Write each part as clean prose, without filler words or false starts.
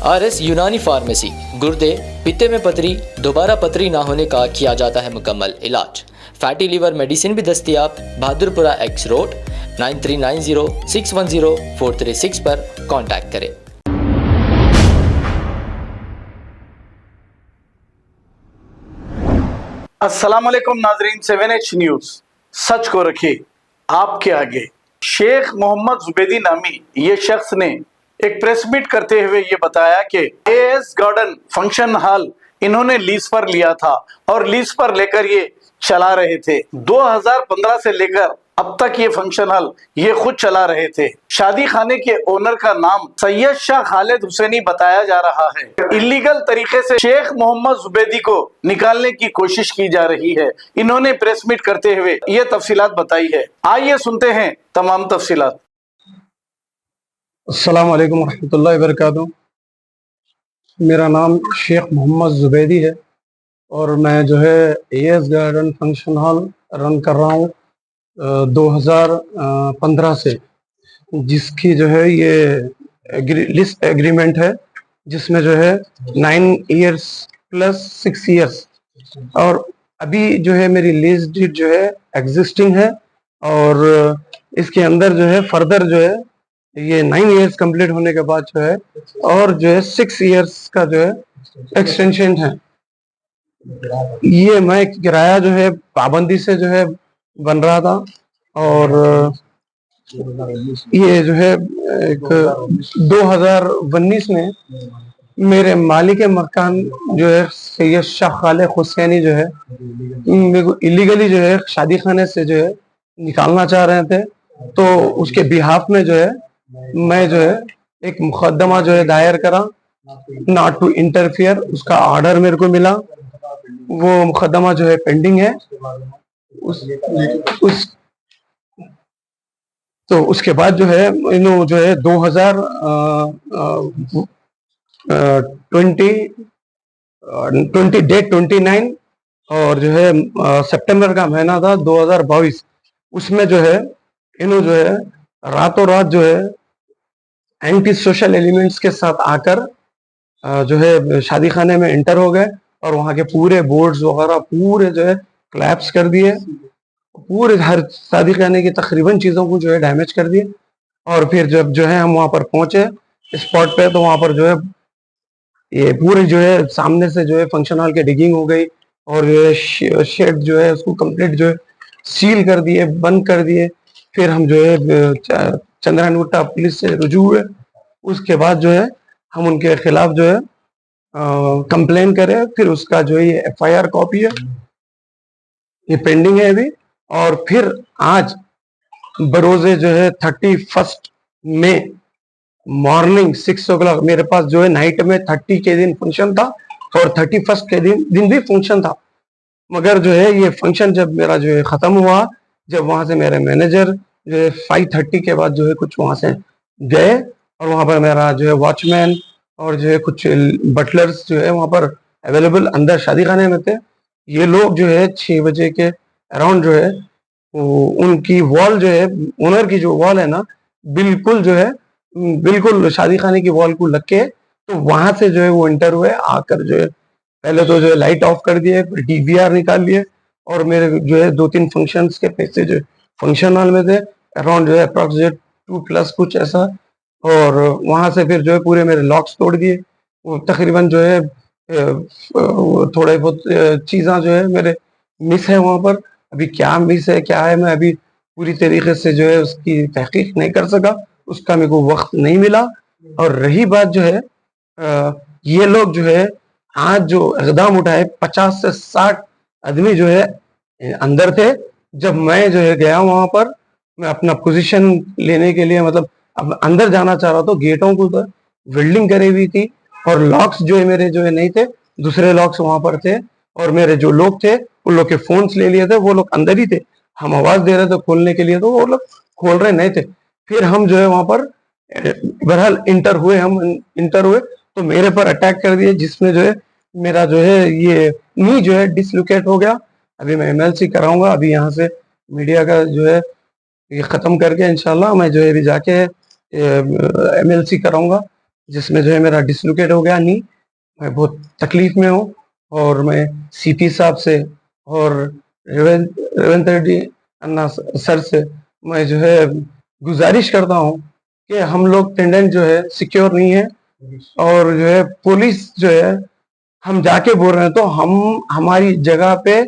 RS यूनानी pharmacy, गुर्दे, पित्ते में पथरी, दोबारा पथरी ना होने का किया जाता है मुकम्मल इलाज। फैटी लीवर मेडिसिन भी दस्तियाब। बहादुरपुरा एक्स रोड 9390610436 पर कांटेक्ट करें। अस्सलाम वालेकुम नाजरीन, 7H न्यूज सच को रखिए आपके आगे। शेख मोहम्मद जुबैदी नामी ये शख्स ने एक प्रेस मीट करते हुए ये बताया कि AS गार्डन फंक्शन हॉल इन्होंने लीज पर लिया था और लीज पर लेकर ये चला रहे थे। 2015 से लेकर अब तक ये फंक्शन हॉल ये खुद चला रहे थे। शादी खाने के ओनर का नाम सैयद शाह खालिद हुसैनी बताया जा रहा है। इलीगल तरीके से शेख मोहम्मद जुबैदी को निकालने की कोशिश की जा रही है। इन्होंने प्रेस मीट करते हुए ये तफसीलात बताई है। आइए सुनते हैं तमाम तफसीलात। अस्सलाम वालेकुम रहमतुल्लाहि व बरकातुहू। मेरा नाम शेख मोहम्मद जुबैदी है और मैं जो है AS garden function hall run कर रहा हूँ 2015 से, जिसकी जो है ये लिस्ट एग्रीमेंट है, जिसमें जो है 9 इयर्स प्लस 6 इयर्स, और अभी जो है मेरी लीज डीड जो है एग्जिस्टिंग है और इसके अंदर जो है फर्दर जो है ये 9 इयर्स कंप्लीट होने के बाद जो है और जो है 6 इयर्स का जो है एक्सटेंशन है। ये मैं किराया जो है पाबंदी से जो है बन रहा था और ये जो है एक 2019 में मेरे मालिक मकान जो है सैयद शाह खालिद हुसैनी जो है मेरे को इलीगली जो है शादी खाने से जो है निकालना चाह रहे थे। तो उसके बिहाफ में जो है मैं जो है एक मुकदमा जो है दायर करा, नॉट टू इंटरफियर। उसका ऑर्डर मेरे को मिला, वो मुकदमा जो है पेंडिंग है। तो उसके बाद जो है इन्हों जो है 2020 डेट 29 और जो है सितंबर का महीना था 2022, उसमें जो है इन्हों जो है रातों रात जो है एंटी सोशल एलिमेंट्स के साथ आकर जो है शादी खाने में एंटर हो गए और वहाँ के पूरे बोर्ड्स वगैरह पूरे जो है क्लैप्स कर दिए। पूरे हर शादी खाने की तकरीबन चीज़ों को जो है डैमेज कर दिए। और फिर जब जो है हम वहाँ पर पहुंचे स्पॉट पे, तो वहाँ पर जो है ये पूरे जो है सामने से जो है फंक्शन हॉल की डिगिंग हो गई और जो है शेड जो है उसको कंप्लीट जो है सील कर दिए, बंद कर दिए। फिर हम जो है चंद्रानुटा पुलिस से रुजू हुए। उसके बाद जो है हम उनके खिलाफ जो है कंप्लेन करें। फिर उसका जो है ये FIR कॉपी है, ये पेंडिंग है अभी। और फिर आज बरोजे जो है 31 मई मॉर्निंग 6 o'clock मेरे पास जो है नाइट में 30 के दिन फंक्शन था और 31 के दिन भी फंक्शन था। मगर जो है ये फंक्शन जब मेरा जो है ख़त्म हुआ, जब वहाँ से मेरे मैनेजर जो है 5:30 के बाद जो है कुछ वहाँ से गए और वहाँ पर मेरा जो है वॉचमैन और जो है कुछ बटलर्स जो है वहाँ पर अवेलेबल अंदर शादी खाने में थे। ये लोग जो है 6 बजे के अराउंड जो है उनकी वॉल जो है, ओनर की जो वॉल है ना, बिल्कुल जो है बिल्कुल शादी खाने की वॉल को लग के, तो वहां से जो है वो एंटर हुए। आकर जो है पहले तो जो है लाइट ऑफ कर दिए, फिर DVR निकाल लिए और मेरे जो है 2-3 फंक्शंस के पैसे जो फंक्शन हॉल में थे अराउंड जो है अप्रोक्सीमेट 2+ कुछ ऐसा। और वहां से फिर जो है पूरे मेरे लॉक्स तोड़ दिए। वो तकरीबन जो है थोड़े बहुत चीज़ा जो है मेरे मिस है वहाँ पर। अभी क्या मिस है क्या है मैं अभी पूरी तरीके से जो है उसकी तहकीक नहीं कर सका, उसका मेरे को वक्त नहीं मिला। और रही बात जो है ये लोग जो है आज जो इक़दाम उठाए 50 से 60 आदमी जो है अंदर थे। जब मैं जो है गया वहां पर, मैं अपना पोजीशन लेने के लिए मतलब अब अंदर जाना चाह रहा था, गेटों को तो वेल्डिंग करी हुई थी और लॉक्स जो है मेरे जो है नहीं थे, दूसरे लॉक्स वहां पर थे। और मेरे जो लोग थे उन लोग के फोन्स ले लिए थे, वो लोग अंदर ही थे। हम आवाज दे रहे थे खोलने के लिए तो वो लोग खोल रहे नहीं थे। फिर हम जो है वहां पर बहरहाल इंटर हुए तो मेरे पर अटैक कर दिए, जिसमें जो है मेरा जो है ये नी जो है डिसलोकेट हो गया। अभी मैं MLC कराऊंगा। अभी यहाँ से मीडिया का जो है ये ख़त्म करके इंशाल्लाह मैं जो है अभी जाके MLC कराऊंगा, जिसमें जो है मेरा डिसलोकेट हो गया नी। मैं बहुत तकलीफ में हूँ और मैं सीपी साहब से और रेवंत रेड्डी अन्ना सर से मैं जो है गुजारिश करता हूँ कि हम लोग टेंडेंट जो है सिक्योर नहीं है, और जो है पुलिस जो है हम जाके बोल रहे हैं तो हम हमारी जगह पे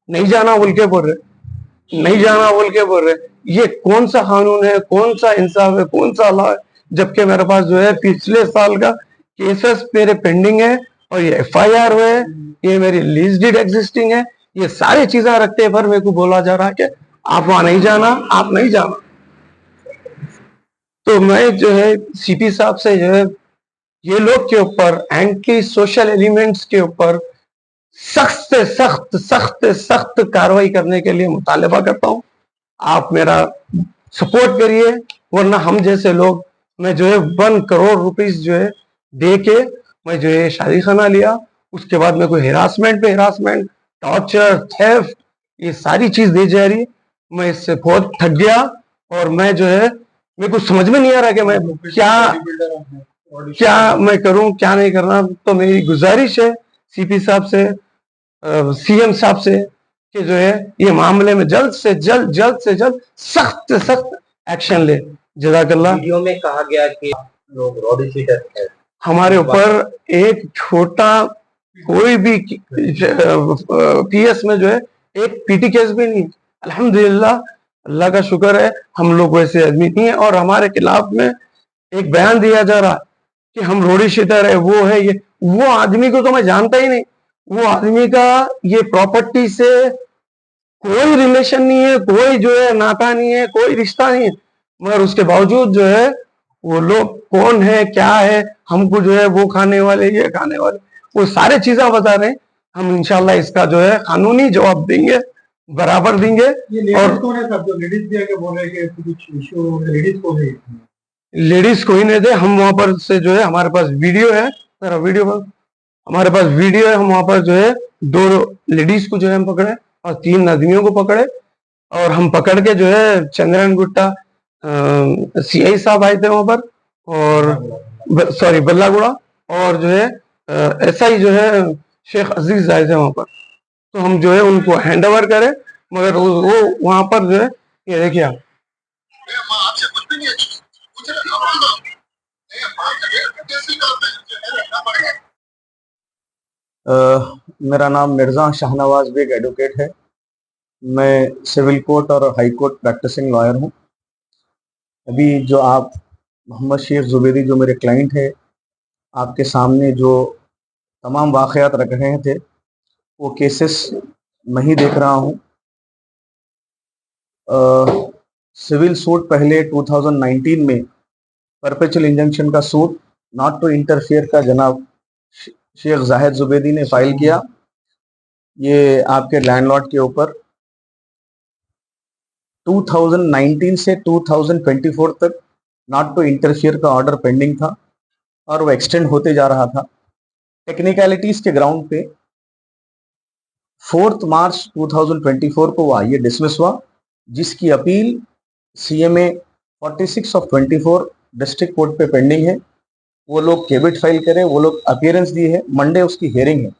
नहीं जाना बोल के बोल रहे, नहीं जाना बोल के बोल रहे। ये कौन सा कानून है, कौन सा इंसाफ है, कौन सा लॉ है, जबकि मेरे पास जो है पिछले साल का केसेस मेरे पेंडिंग है और ये एफआईआर हुए, ये मेरी लीज डीड एग्जिस्टिंग है, ये सारी चीजें रखते पर मेरे को बोला जा रहा है कि आप वहां नहीं जाना, आप नहीं जाना। तो मैं जो है सीपी साहब से जो है ये लोग के ऊपर, एंटी सोशल एलिमेंट्स के ऊपर सख्त से सख्त कार्रवाई करने के लिए मुतालबा करता हूं। आप मेरा सपोर्ट करिए, वरना हम जैसे लोग, मैं जो है 1 करोड़ रुपीस जो है दे के मैं जो है शादी खाना लिया, उसके बाद मेरे को हिरासमेंट पे हिरासमेंट, टॉर्चर, थेफ्ट, ये सारी चीज दी जा रही है। मैं इससे बहुत थक गया और मैं जो है मेरे को समझ में नहीं आ रहा कि मैं क्या मैं करूं, क्या नहीं करना। तो मेरी गुजारिश है सीपी साहब से, सीएम साहब से कि जो है ये मामले में जल्द से जल्द सख्त से सख्त एक्शन ले। जज़ाकल्लाह। वीडियो में कहा गया कि लोग रॉडी शीटर है। हमारे ऊपर एक छोटा कोई भी पीएस में जो है एक पीटी केस भी नहीं। अल्हम्दुलिल्लाह, अल्लाह का शुक्र है, हम लोग वैसे आदमी नहीं है। और हमारे खिलाफ में एक बयान दिया जा रहा कि हम रोडी शीटर है, वो है ये, वो आदमी को तो मैं जानता ही नहीं। वो आदमी का ये प्रॉपर्टी से कोई रिलेशन नहीं है, कोई जो है नाता नहीं है, कोई रिश्ता नहीं है, मगर उसके बावजूद जो है वो लोग कौन है, क्या है, हमको जो है वो खाने वाले, ये खाने वाले, वो सारे चीजें बता रहे हैं। हम इंशाल्लाह इसका जो है कानूनी जवाब देंगे, बराबर देंगे। और कौन है सब जो लेडीज भी आके बोल रहे हैं कि कुछ इशू, लेडीज को है? लेडीज कोई नहीं थे। हम वहां पर से जो है, हमारे पास वीडियो है, मेरा वीडियो पर हमारे पास वीडियो है। हम वहां पर जो है 2 लेडीज को जो है हम पकड़े और 3 आदमियों को पकड़े, और हम पकड़ के जो है चंद्रन गुट्टा सीआई साहब आए थे वहां पर, और सॉरी बल्लागुड़ा, और जो है एसआई जो है शेख अजीज आए थे वहां पर। तो हम जो है उनको हैंड ओवर करें, मगर वो वहां पर जो है, ये देखिए आप, आपसे कुछ भी नहीं है, कुछ मेरा नाम मिर्ज़ा शाहनवाज बेग एडवोकेट है। मैं सिविल कोर्ट और हाई कोर्ट प्रैक्टिसिंग लॉयर हूँ। अभी जो आप मोहम्मद शेख जुबैदी जो मेरे क्लाइंट है, आपके सामने जो तमाम वाक़यात रख रहे थे, वो केसेस मैं ही देख रहा हूँ। सिविल सूट पहले 2019 में परपेचुअल इंजंक्शन का सूट नॉट टू इंटरफेयर का जनाब शेख जाहिद जुबैदी ने फाइल किया। ये आपके लैंडलॉर्ड के ऊपर 2019 से 2024 तक नॉट टू इंटरफियर का ऑर्डर पेंडिंग था और वो एक्सटेंड होते जा रहा था। टेक्निकलिटीज के ग्राउंड पे 4 मार्च 2024 को वो आइए डिसमिस हुआ, जिसकी appeal CMA 46 of 24 district court पे पेंडिंग है। वो लोग केबिट फाइल करें, वो लोग अपीयरेंस दी है, मंडे उसकी हियरिंग है।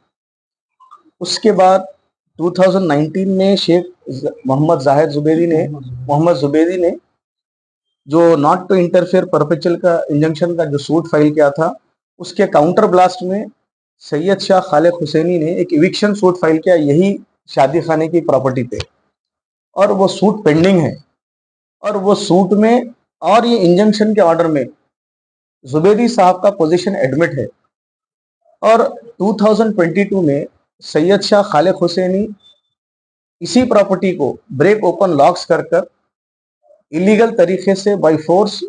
उसके बाद 2019 में शेख मोहम्मद जुबैदी ने जो नॉट टू इंटरफेयर परपेचुअल का इंजंक्शन का जो सूट फाइल किया था, उसके काउंटर ब्लास्ट में सैयद शाह खालिद हुसैनी ने एक इविक्शन सूट फाइल किया यही शादी खाने की प्रॉपर्टी पे, और वो सूट पेंडिंग है। और वो सूट में और ये इंजंक्शन के ऑर्डर में जुबैदी साहब का पोजीशन एडमिट है। और 2022 में सैयद शाह खालिद हुसैनी इसी प्रॉपर्टी को ब्रेक ओपन लॉक्स कर इलीगल तरीके से बाय फोर्स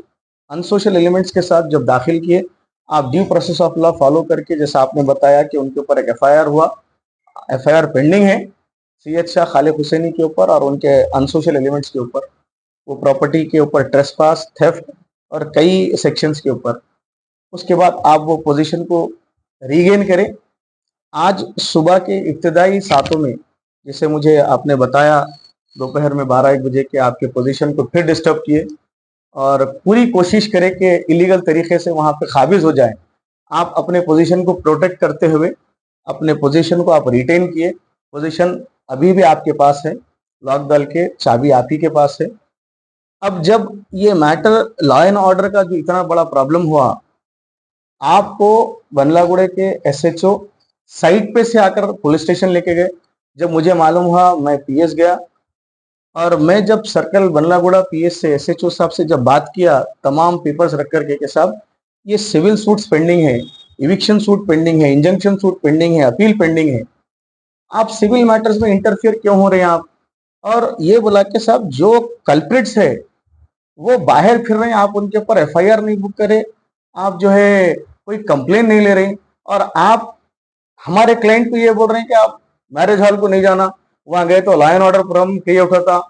अनसोशल एलिमेंट्स के साथ जब दाखिल किए, आप due process of law follow करके, जैसा आपने बताया कि उनके ऊपर एक एफआईआर हुआ, एफआईआर पेंडिंग है सैयद शाह खालिद हुसैनी के ऊपर और उनके अनसोशल एलिमेंट्स के ऊपर, वो प्रॉपर्टी के ऊपर ट्रेसपास, थेफ्ट और कई सेक्शंस के ऊपर। उसके बाद आप वो पोजीशन को रीगेन करें। आज सुबह के इब्तदाई सातों में, जैसे मुझे आपने बताया दोपहर में 12-1 बजे के आपके पोजीशन को फिर डिस्टर्ब किए और पूरी कोशिश करें कि इलीगल तरीके से वहाँ पे काबिज हो जाए। आप अपने पोजीशन को प्रोटेक्ट करते हुए अपने पोजीशन को आप रिटेन किए। पोजीशन अभी भी आपके पास है, लॉक डाल के चाबी आप ही के पास है। अब जब ये मैटर लॉ एंड ऑर्डर का जो इतना बड़ा प्रॉब्लम हुआ, आपको बंदलागुड़े के एसएचओ साइट पे से आकर पुलिस स्टेशन लेके गए। जब मुझे मालूम हुआ मैं पीएस गया, और मैं जब सर्कल बंदलागुड़ा पीएस से एसएचओ साहब से जब बात किया तमाम पेपर्स रख करके कि साहब ये सिविल सूट्स पेंडिंग है, इविक्शन सूट पेंडिंग है, इंजंक्शन सूट पेंडिंग है, अपील पेंडिंग है, आप सिविल मैटर्स में इंटरफियर क्यों हो रहे हैं आप? और ये बोला कि साहब जो कल्प्रिट्स है वो बाहर फिर रहे हैं, आप उनके ऊपर एफआईआर नहीं बुक करे, आप जो है कोई कंप्लेन नहीं ले रहे, और आप हमारे क्लाइंट को ये बोल रहे हैं कि आप मैरिज हॉल को नहीं जाना, वहां गए तो law and order problem create उठा था,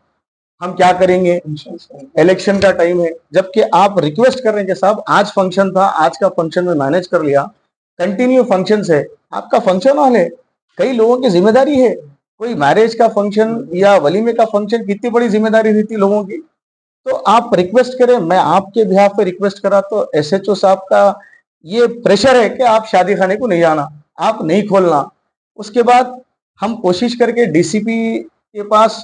हम क्या करेंगे, इलेक्शन का टाइम है। जबकि आप रिक्वेस्ट कर रहे हैं कि साहब आज फंक्शन था, आज का फंक्शन में मैनेज कर लिया, कंटिन्यू फंक्शन है, आपका फंक्शन हॉल है, कई लोगों की जिम्मेदारी है, कोई मैरिज का फंक्शन या वलीमे का फंक्शन कितनी बड़ी जिम्मेदारी रहती लोगों की। तो आप रिक्वेस्ट करें, मैं आपके बिहाफ पे रिक्वेस्ट करा तो एसएचओ साहब का ये प्रेशर है कि आप शादी खाने को नहीं जाना, आप नहीं खोलना। उसके बाद हम कोशिश करके डीसीपी के पास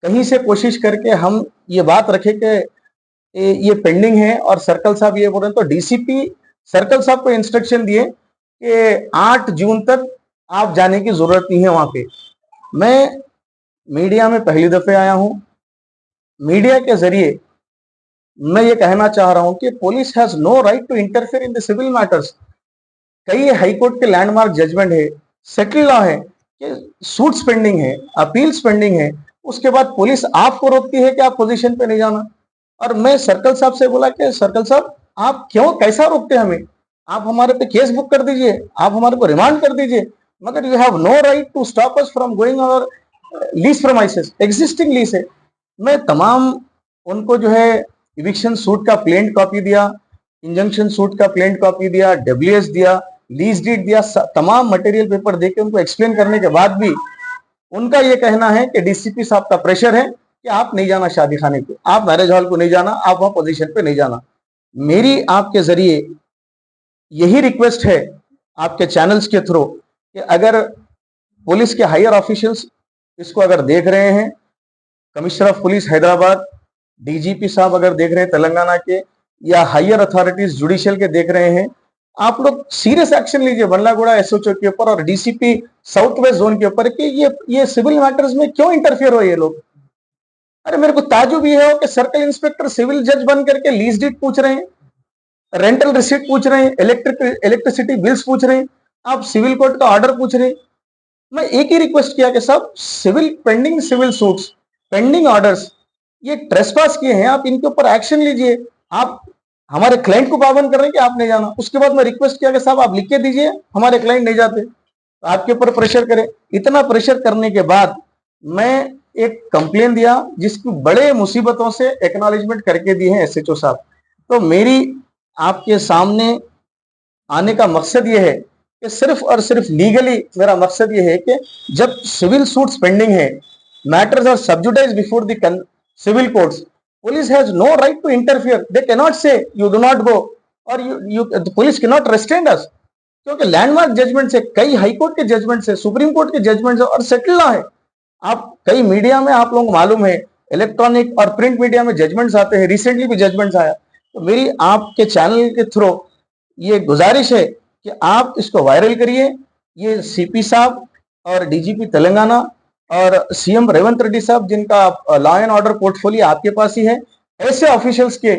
कहीं से कोशिश करके हम ये बात रखे कि ये पेंडिंग है, और सर्कल साहब ये बोल रहे हैं, तो डीसीपी सर्कल साहब को इंस्ट्रक्शन दिए कि 8 जून तक आप जाने की जरूरत नहीं है वहां पे। मैं मीडिया में पहली दफे आया हूं, मीडिया के जरिए मैं ये कहना चाह रहा हूं कि police has no right to interfere in the civil matters. कई हाईकोर्ट के लैंडमार्क जजमेंट है, सेटल लॉ है कि सूट्स पेंडिंग है, अपील्स पेंडिंग है, उसके बाद पुलिस आपको रोकती है कि आप पोजीशन पे नहीं जाना। और मैं सर्कल साहब से बोला कि सर्कल साहब आप क्यों, कैसा रोकते हैं हमें, आप हमारे पे केस बुक कर दीजिए, आप हमारे को रिमांड कर दीजिए, मगर you have no right to stop us from going our lease premises, existing lease है। मैं तमाम उनको जो है इविक्शन सूट का प्लेंट कॉपी दिया, इंजंक्शन सूट का प्लेंट कॉपी दिया, डब्ल्यूएस दिया, लीज डीड दिया, तमाम मटेरियल पेपर देके उनको एक्सप्लेन करने के बाद भी उनका ये कहना है कि डीसीपी साहब का प्रेशर है कि आप नहीं जाना शादी खाने को, आप मैरिज हॉल को नहीं जाना, आप वहां पोजीशन पे नहीं जाना। मेरी आपके जरिए यही रिक्वेस्ट है आपके चैनल्स के थ्रू कि अगर पुलिस के हायर ऑफिशियल्स इसको अगर देख रहे हैं, commissioner of police Hyderabad, DGP साहब अगर देख रहे हैं तेलंगाना के, या हायर अथॉरिटीज जुडिशियल के देख रहे हैं, आप लोग सीरियस एक्शन लीजिए बंदलागुड़ा एसओचओ के ऊपर और डीसीपी साउथ वेस्ट जोन के ऊपर कि ये सिविल मैटर्स में क्यों इंटरफियर हो ये लोग। अरे मेरे को ताजुब ये है कि सर्कल इंस्पेक्टर सिविल जज बन करके लीज डीड पूछ रहे हैं, रेंटल रिसीट पूछ रहे हैं, इलेक्ट्रिसिटी बिल्स पूछ रहे हैं, आप सिविल कोर्ट का ऑर्डर पूछ रहे हैं। मैं एक ही रिक्वेस्ट किया कि सब civil pending civil suits, pending orders, ये ट्रेसपास किए हैं, आप इनके ऊपर एक्शन लीजिए। आप हमारे क्लाइंट को पाबंद कर रहे हैं कि आप नहीं जाना। उसके बाद मैं रिक्वेस्ट किया कि साहब आप लिख के दीजिए, हमारे क्लाइंट नहीं जाते, तो आपके ऊपर प्रेशर करें। इतना प्रेशर करने के बाद मैं एक कंप्लेन दिया जिसकी बड़े मुसीबतों से एक्नॉलेजमेंट करके दी है एसएचओ साहब। तो मेरी आपके सामने आने का मकसद ये है कि सिर्फ और सिर्फ लीगली मेरा मकसद ये है कि जब सिविल सूट्स पेंडिंग है, matters are sub judice before the civil courts, police has no right to interfere. They cannot say you do not go, or the police cannot restrain us, क्योंकि लैंडमार्क जजमेंट से, कई high court के judgement से, supreme court के judgement से, और settle law है। आप कई मीडिया में आप लोग मालूम है, इलेक्ट्रॉनिक और प्रिंट मीडिया में जजमेंट्स आते हैं, रिसेंटली भी जजमेंट्स आया। तो मेरी आपके चैनल के थ्रू ये गुजारिश है कि आप इसको वायरल करिए। ये सीपी साहब और डीजीपी तेलंगाना और सीएम रेवंत रेड्डी साहब, जिनका लॉ एंड ऑर्डर पोर्टफोलियो आपके पास ही है, ऐसे ऑफिशियल्स के,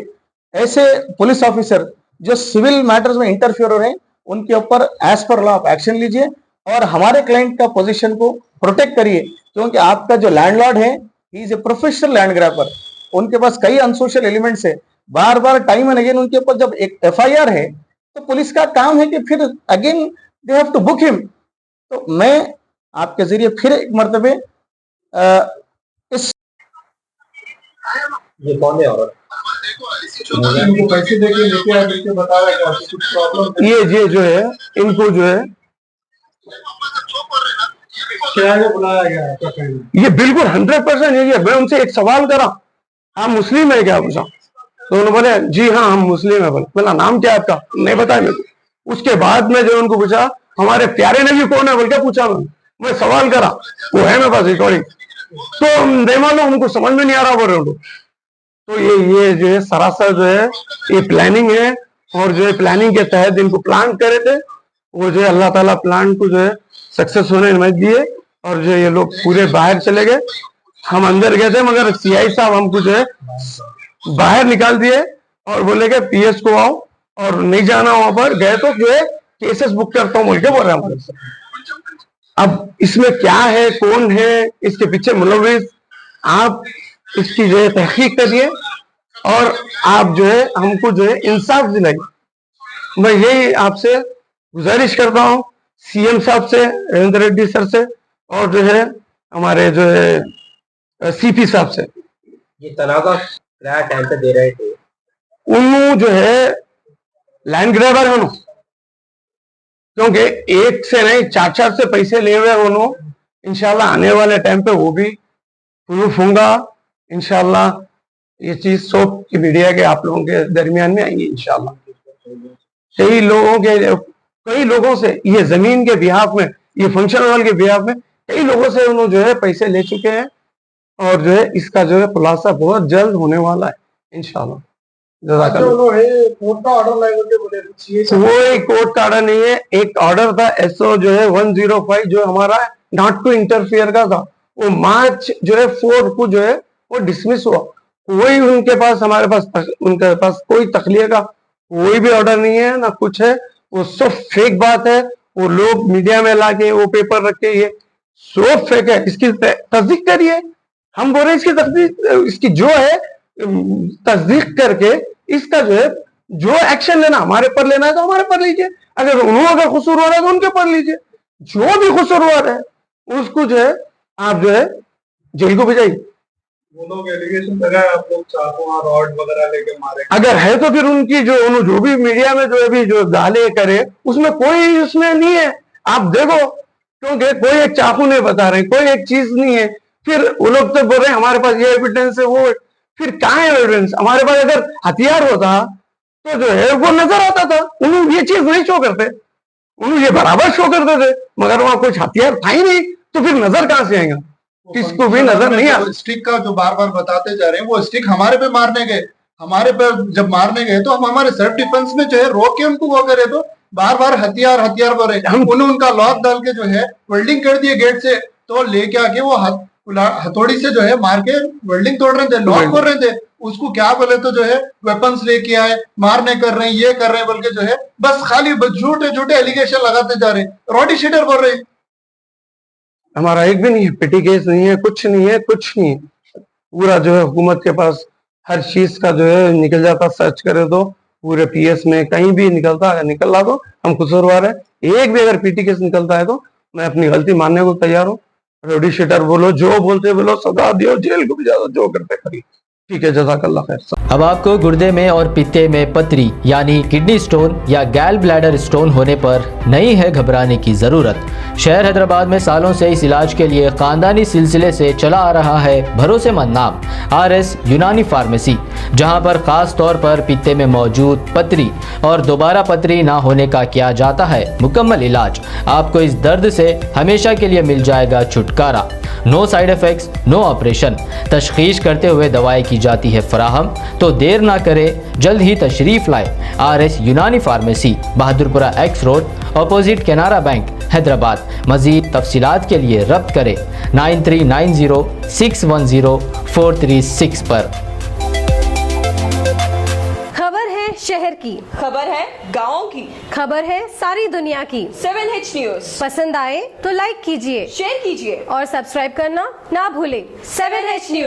ऐसे पुलिस ऑफिसर जो सिविल मैटर्स में इंटरफियर हो रहे हैं, उनके ऊपर एज पर लॉ आप एक्शन लीजिए और हमारे क्लाइंट का पोजीशन को प्रोटेक्ट करिए। क्योंकि आपका जो लैंडलॉर्ड है, he is a professional land grabber, उनके पास कई अनसोशल एलिमेंट्स है, बार बार टाइम एंड अगेन उनके ऊपर जब एक एफआईआर है तो पुलिस का काम है कि फिर again they have to book him. तो मैं आपके जरिए फिर एक मर्तबे इस ये कौन है औरत? इनको पैसे देके लेके आए, लेके बता रहा है कि आपको कुछ प्रॉब्लम है। ये जो है, इनको जो है क्या है बुलाया गया है, क्या कहेंगे? ये बिल्कुल 100% यही है। मैं उनसे एक सवाल करा, आप मुस्लिम है क्या पूछा, तो उन्होंने बोले जी हाँ हम मुस्लिम है। बोला नाम क्या है आपका, नहीं बताया मेरे को। उसके बाद में जो उनको पूछा हमारे प्यारे नबी कौन है बोल के पूछा, मैं सवाल करा, वो है मेरे पास रिकॉर्डिंग, तो नहीं मालूम, उनको समझ में नहीं आ रहा बोल रहे उनको। तो ये जो है सरासर जो है ये प्लानिंग है, और जो है प्लानिंग के तहत इनको प्लान करे थे, वो जो है अल्लाह ताला प्लान को जो है सक्सेस होने में दिए, और जो ये लोग पूरे बाहर चले गए। हम अंदर गए थे मगर सीआई साहब हमको जो है बाहर निकाल दिए और बोले कि पीएस को आओ, और नहीं जाना वहां पर, गए तो जो है केसेस बुक करता हूँ बोल के बोल रहे हैं हमारे से। अब इसमें क्या है, कौन है इसके पीछे मुलविस, आप इसकी जो है तहकीक करिए और आप जो है हमको जो है इंसाफ दिलाइए। मैं यही आपसे गुजारिश करता हूँ सीएम साहब से, रेवंत रेड्डी सर से, और जो है हमारे जो है सीपी साहब से। ये तनाज़ा किराया टाइम पे दे रहे थे, उन्होंने जो है लैंड ग्रैबर है, क्योंकि एक से नहीं चार से पैसे ले हुए उन्होंने। इंशाल्लाह आने वाले टाइम पे वो भी प्रूफ होगा। इंशाल्लाह ये चीज सोप की मीडिया के आप लोगों के दरमियान में आएंगी इंशाल्लाह। कई लोगों से ये जमीन के बिहाफ में, ये फंक्शन हॉल के बिहाफ में कई लोगों से उन्होंने जो है पैसे ले चुके हैं, और जो है इसका जो है खुलासा बहुत जल्द होने वाला है इंशाल्लाह। कोर्ट का ऑर्डर लाए बोले वो एक कोर्ट का ऑर्डर नहीं है, एक ऑर्डर था एसओ जो है 105 जो हमारा नॉट टू इंटरफियर का था, वो मार्च जो है 4 को जो है वो डिसमिस हुआ। कोई उनके पास, हमारे पास, उनके पास कोई तखलिए का कोई भी ऑर्डर नहीं है ना कुछ है, वो सब फेक बात है। वो लोग मीडिया में लाके वो पेपर रख के, ये सब फेक है, इसकी तस्दीक करिए। हम बोल रहे हैं इसकी तस्दीक, इसकी जो है तस्दीक करके इसका जो है जो एक्शन लेना, हमारे पर लेना है तो हमारे पर लीजिए, अगर अगर कसूरवार है तो उनके पर लीजिए, जो भी कसूरवार है उसको जो है आप जो है जेल को भेजाइए। वो लोग एलिगेशन लगाए आप लोग चाकू रॉड वगैरह लेके मारे, अगर है तो फिर उनकी जो भी मीडिया में जो अभी जो गाले करे उसमें कोई उसमें नहीं है, आप देखो, क्योंकि कोई एक चाकू नहीं बता रहे, कोई एक चीज नहीं है, फिर वो लोग तो बोल रहे हैं हमारे पास ये एविडेंस है, वो फिर कहाँ है एविडेंस? हमारे पास अगर हथियार होता तो जो है वो नजर आता था, उन्होंने ये चीज नहीं शो करते, उन्होंने ये बराबर शो करते थे, मगर वहां कुछ हथियार था ही नहीं, तो फिर नजर कहां से आएगा? किसको भी नजर नहीं आ। स्टिक का जो बार बार बताते जा रहे हैं, वो स्टिक हमारे पे मारने गए, हमारे पे जब मारने गए तो हम हमारे सेल्फ डिफेंस में जो है रोक के उनको वो करे, तो बार बार हथियार हथियार बोले, उन्होंने उनका लॉक डाल के जो है वेल्डिंग कर दिए गेट से, तो लेके आके वो हथौड़ी से जो है मार के वेल्डिंग तोड़ रहे थे, लॉक कर रहे थे, उसको क्या बोले तो जो है वेपन्स लेके आए, मारने कर रहे हैं, ये कर रहे हैं बोल के जो है बस खाली झूठे झूठे एलिगेशन लगाते जा रहे हैं, रॉडी शीटर बोल रहे हैं। हमारा एक भी नहीं है, पिटी केस नहीं है, कुछ नहीं है, कुछ नहीं है, पूरा जो है हुकूमत के पास हर चीज का जो है निकल जाता, सर्च करे तो पूरे पीएस में कहीं भी निकलता, अगर निकल रहा तो हम कसूरवार है। एक भी अगर पीटी केस निकलता है तो मैं अपनी गलती मानने को तैयार हूँ। रॉडी शीटर बोलो, जो बोलते बोलो, सजा दियो, जेल को भी जाओ, जो करते करिए, ठीक है, जज़ाकल्लाह खैर। अब आपको गुर्दे में और पित्ते में पथरी यानी किडनी स्टोन या गैल ब्लैडर स्टोन होने पर नहीं है घबराने की ज़रूरत। शहर हैदराबाद में सालों से इस इलाज के लिए ख़ानदानी सिलसिले से चला आ रहा है भरोसेमंद नाम RS यूनानी फार्मेसी, जहां पर ख़ास तौर पर पित्ते में मौजूद पथरी और दोबारा पथरी ना होने का किया जाता है मुकम्मल इलाज। आपको इस दर्द से हमेशा के लिए मिल जाएगा छुटकारा। No side effects, no operation, तशखीस करते हुए दवाएं की जाती है फराहम। तो देर ना करें, जल्द ही तशरीफ लाए RS यूनानी pharmacy, Bahadurpura X road, opposite Canara bank, Hyderabad. मज़ीद तफसीलात के लिए रब्त करें 9390610436 पर। खबर है शहर की, खबर है गाँव की, खबर है सारी दुनिया की। 7H न्यूज पसंद आए तो लाइक कीजिए, शेयर कीजिए और सब्सक्राइब करना ना भूलें। 7H news.